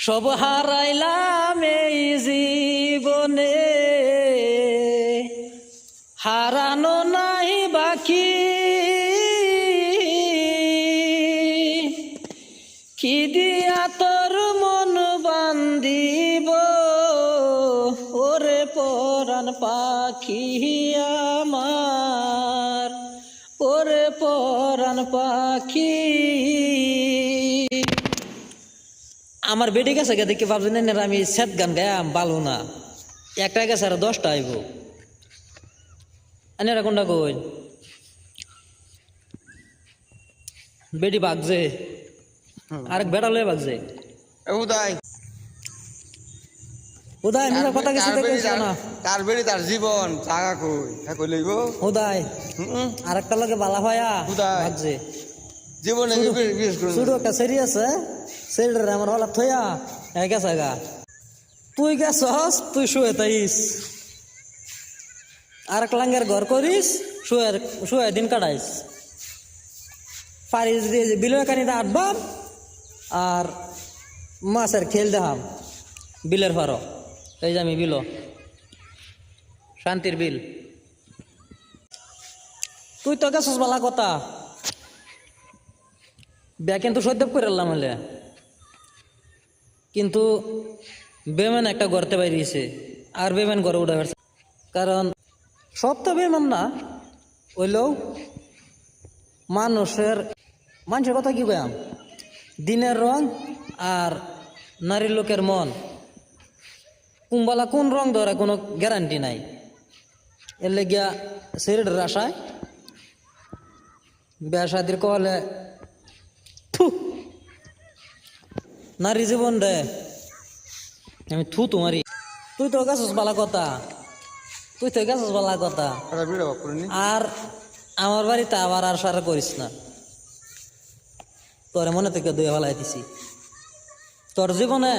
সব হারাইলাম এই জীবনে, হারানো নাই বাকি। কি দিয়া তোর মন বান্ধিব ওরে পরাণ পাখি আমার, ওরে পরাণ পাখি। আমার বেডি গেছে গে দেখে ভাবছি না আমি সেট গান গায়াম ভালো না, একটা গেছে আর 10টা আইব। আনেরা কোনটা কই বেডি বাগছে আরেক বেড়া লয়ে বাগছে উদয় উদয় নিজে কথা কিছু দেখছ না, তার বেড়ি তার জীবন জাগা কই কই লইব উদয় আরেকটা লগে বালা হয়া বাগছে জীবনে বিশেষ করে শুধু একটা সেরি আছে, সেরিটার আমার হলা থইয়া গেছে গা। তুই গেছস তুই শুয়ে তাইস আর এক লাঙ্গের ঘর করিস, শুয়ে দিন কাটাইস। পারিস দিয়ে বিলের কানিতে আটবাম আর মাছের খেল দেখাম বিলের ফারো। এই যে আমি বিল, শান্তির বিল। তুই তো গেছস বালা কথা, ব্যাগ কিন্তু সদ্যপ করে এলাম হলে, কিন্তু বেমেন একটা গড়তে বাইরিয়েছে আর বেমেন গড়ে উঠে গেছে। কারণ সব তো বেমান না হইলেও মানুষের কথা কি কয়াম, দিনের রং আর নারীর লোকের মন কুম্বালা কোন রং ধরে কোনো গ্যারান্টি নাই। এর লেগিয়া শরীরের আশায় বিয়া শাদির কলে নারী জীবন রে আমি তোমারি। তুই তো গেছস বালা কথা, তুই তো গেছস বালা কথা, আর আমার বাড়িতে আবার আর সারা করিস না। তোর মনে থেকে দুই ভালাই দিছি, তোর জীবনে